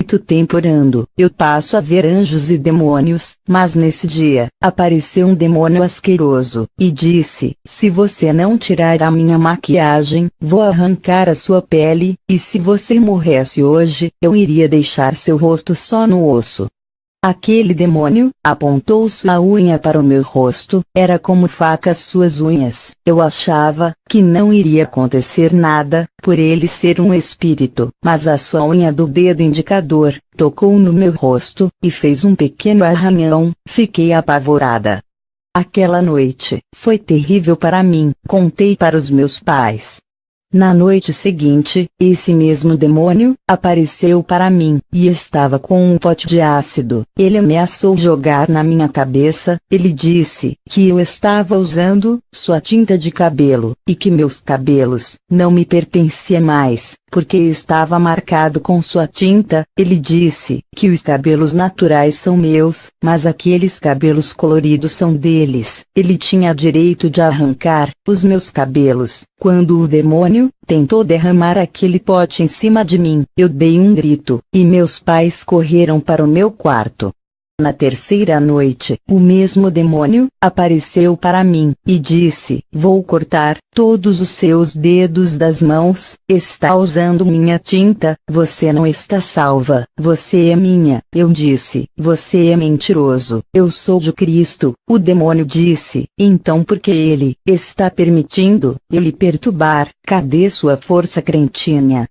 muito tempo orando, eu passo a ver anjos e demônios, mas nesse dia, apareceu um demônio asqueroso, e disse: se você não tirar a minha maquiagem, vou arrancar a sua pele, e se você morresse hoje, eu iria deixar seu rosto só no osso. Aquele demônio apontou sua unha para o meu rosto, era como facas suas unhas. Eu achava que não iria acontecer nada, por ele ser um espírito, mas a sua unha do dedo indicador tocou no meu rosto, e fez um pequeno arranhão. Fiquei apavorada. Aquela noite foi terrível para mim, contei para os meus pais. Na noite seguinte, esse mesmo demônio apareceu para mim, e estava com um pote de ácido. Ele ameaçou jogar na minha cabeça. Ele disse que eu estava usando sua tinta de cabelo, e que meus cabelos não me pertenciam mais, porque estava marcado com sua tinta. Ele disse que os cabelos naturais são meus, mas aqueles cabelos coloridos são deles. Ele tinha direito de arrancar os meus cabelos. Quando o demônio tentou derramar aquele pote em cima de mim, eu dei um grito, e meus pais correram para o meu quarto. Na terceira noite, o mesmo demônio apareceu para mim, e disse: vou cortar todos os seus dedos das mãos. Está usando minha tinta, você não está salva, você é minha. Eu disse: você é mentiroso, eu sou de Cristo. O demônio disse: então por que ele está permitindo eu lhe perturbar? Cadê sua força crentinha?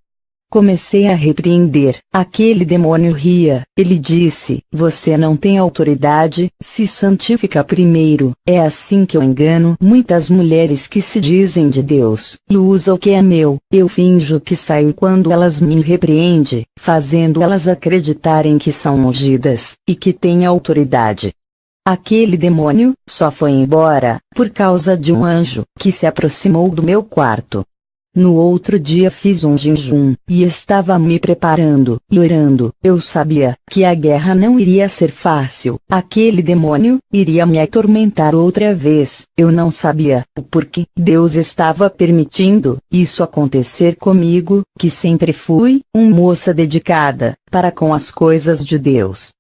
Comecei a repreender. Aquele demônio ria. Ele disse: você não tem autoridade, se santifica primeiro. É assim que eu engano muitas mulheres que se dizem de Deus, e usa o que é meu. Eu finjo que saio quando elas me repreendem, fazendo elas acreditarem que são ungidas, e que têm autoridade. Aquele demônio só foi embora por causa de um anjo que se aproximou do meu quarto. No outro dia fiz um jejum, e estava me preparando e orando. Eu sabia que a guerra não iria ser fácil. Aquele demônio iria me atormentar outra vez. Eu não sabia o porquê Deus estava permitindo isso acontecer comigo, que sempre fui uma moça dedicada para com as coisas de Deus.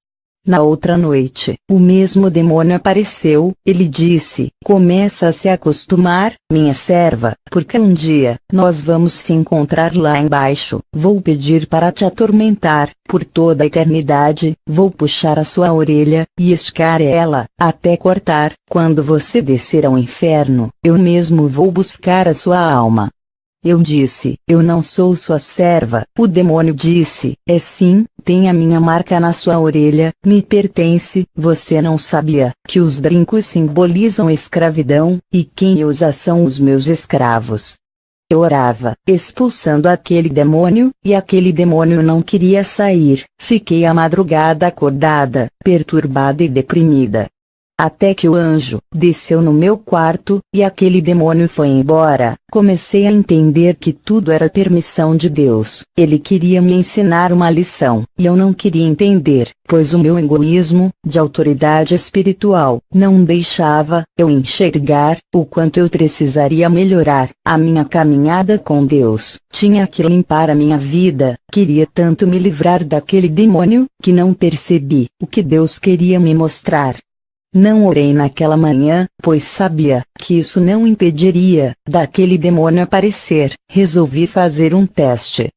Na outra noite, o mesmo demônio apareceu. Ele disse: começa a se acostumar, minha serva, porque um dia nós vamos se encontrar lá embaixo. Vou pedir para te atormentar por toda a eternidade. Vou puxar a sua orelha e esticar ela até cortar. Quando você descer ao inferno, eu mesmo vou buscar a sua alma. Eu disse: eu não sou sua serva. O demônio disse: é sim, tem a minha marca na sua orelha, me pertence. Você não sabia que os brincos simbolizam escravidão, e quem usa são os meus escravos. Eu orava, expulsando aquele demônio, e aquele demônio não queria sair. Fiquei a madrugada acordada, perturbada e deprimida. Até que o anjo desceu no meu quarto, e aquele demônio foi embora. Comecei a entender que tudo era permissão de Deus. Ele queria me ensinar uma lição, e eu não queria entender, pois o meu egoísmo, de autoridade espiritual, não deixava eu enxergar o quanto eu precisaria melhorar a minha caminhada com Deus. Tinha que limpar a minha vida. Queria tanto me livrar daquele demônio, que não percebi o que Deus queria me mostrar. Não orei naquela manhã, pois sabia que isso não impediria daquele demônio aparecer. Resolvi fazer um teste.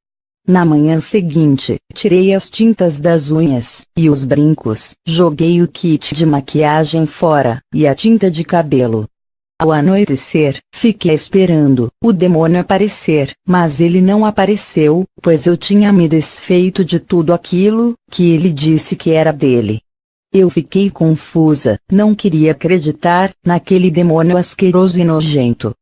Na manhã seguinte, tirei as tintas das unhas e os brincos, joguei o kit de maquiagem fora e a tinta de cabelo. Ao anoitecer, fiquei esperando o demônio aparecer, mas ele não apareceu, pois eu tinha me desfeito de tudo aquilo que ele disse que era dele. Eu fiquei confusa, não queria acreditar naquele demônio asqueroso e nojento.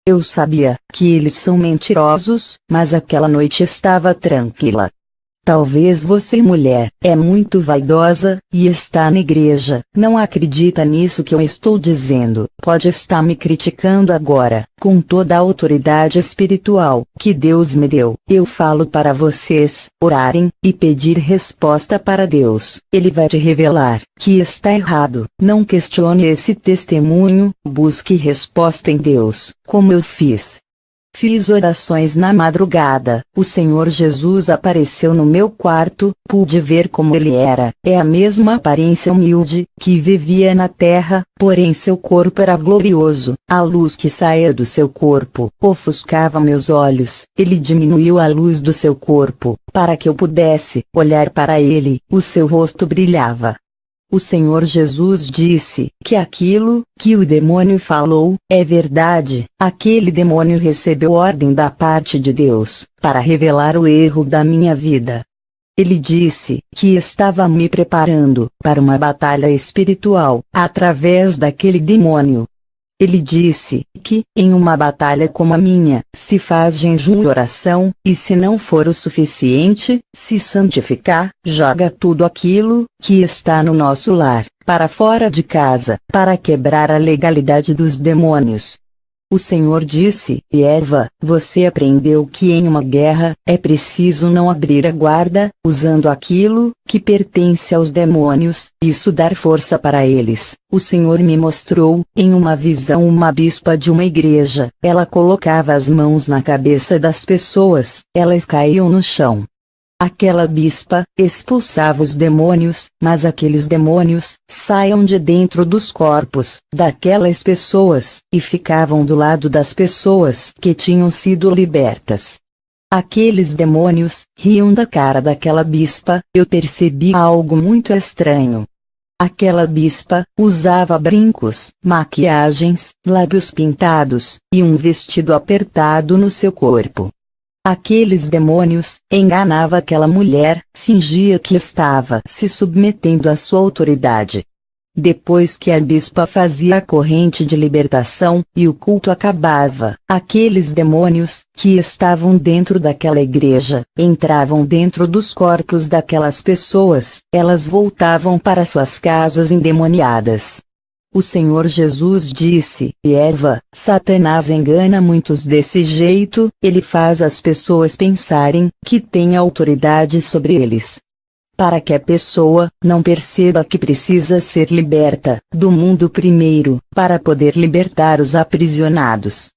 Eu sabia que eles são mentirosos, mas aquela noite estava tranquila. Talvez você, mulher, é muito vaidosa, e está na igreja, não acredita nisso que eu estou dizendo. Pode estar me criticando agora, com toda a autoridade espiritual que Deus me deu. Eu falo para vocês orarem e pedir resposta para Deus. Ele vai te revelar que está errado. Não questione esse testemunho, busque resposta em Deus, como eu fiz. Fiz orações na madrugada. O Senhor Jesus apareceu no meu quarto, pude ver como ele era. É a mesma aparência humilde, que vivia na terra, porém seu corpo era glorioso. A luz que saía do seu corpo ofuscava meus olhos. Ele diminuiu a luz do seu corpo, para que eu pudesse olhar para ele. O seu rosto brilhava. O Senhor Jesus disse que aquilo que o demônio falou é verdade. Aquele demônio recebeu ordem da parte de Deus para revelar o erro da minha vida. Ele disse que estava me preparando para uma batalha espiritual através daquele demônio. Ele disse que, em uma batalha como a minha, se faz jejum e oração, e se não for o suficiente, se santificar, joga tudo aquilo que está no nosso lar para fora de casa, para quebrar a legalidade dos demônios. O Senhor disse: Eva, você aprendeu que em uma guerra, é preciso não abrir a guarda, usando aquilo que pertence aos demônios, isso dar força para eles. O Senhor me mostrou, em uma visão, uma bispa de uma igreja. Ela colocava as mãos na cabeça das pessoas, elas caíam no chão. Aquela bispa expulsava os demônios, mas aqueles demônios saíam de dentro dos corpos daquelas pessoas e ficavam do lado das pessoas que tinham sido libertas. Aqueles demônios riam da cara daquela bispa. Eu percebi algo muito estranho. Aquela bispa usava brincos, maquiagens, lábios pintados e um vestido apertado no seu corpo. Aqueles demônios enganavam aquela mulher, fingia que estava se submetendo à sua autoridade. Depois que a bispa fazia a corrente de libertação, e o culto acabava, aqueles demônios, que estavam dentro daquela igreja, entravam dentro dos corpos daquelas pessoas, elas voltavam para suas casas endemoniadas. O Senhor Jesus disse: Eva, Satanás engana muitos desse jeito, ele faz as pessoas pensarem que tem autoridade sobre eles. Para que a pessoa não perceba que precisa ser liberta do mundo primeiro, para poder libertar os aprisionados.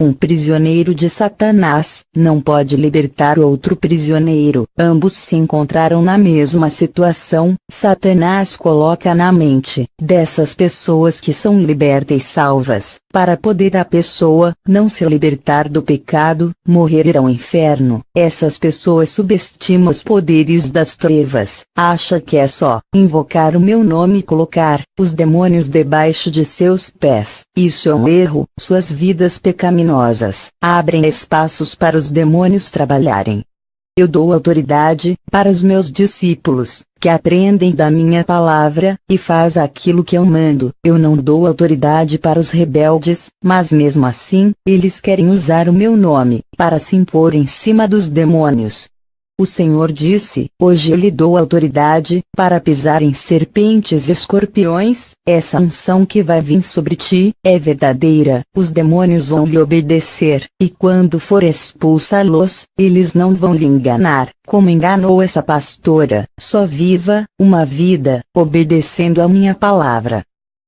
Um prisioneiro de Satanás não pode libertar outro prisioneiro. Ambos se encontraram na mesma situação. Satanás coloca na mente dessas pessoas que são libertas e salvas, para poder a pessoa não se libertar do pecado, morrer e ir ao inferno. Essas pessoas subestimam os poderes das trevas. Acha que é só invocar o meu nome e colocar os demônios debaixo de seus pés. Isso é um erro. Suas vidas pecaminosas abrem espaços para os demônios trabalharem. Eu dou autoridade para os meus discípulos, que aprendem da minha palavra, e faz aquilo que eu mando. Eu não dou autoridade para os rebeldes, mas mesmo assim, eles querem usar o meu nome, para se impor em cima dos demônios. O Senhor disse: hoje eu lhe dou autoridade, para pisar em serpentes e escorpiões. Essa unção que vai vir sobre ti, é verdadeira. Os demônios vão lhe obedecer, e quando for expulsá-los, eles não vão lhe enganar, como enganou essa pastora. Só viva uma vida, obedecendo a minha palavra.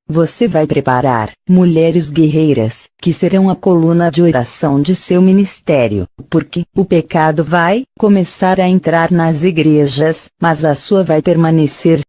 Você vai preparar mulheres guerreiras, que serão a coluna de oração de seu ministério, porque o pecado vai começar a entrar nas igrejas, mas a sua vai permanecer.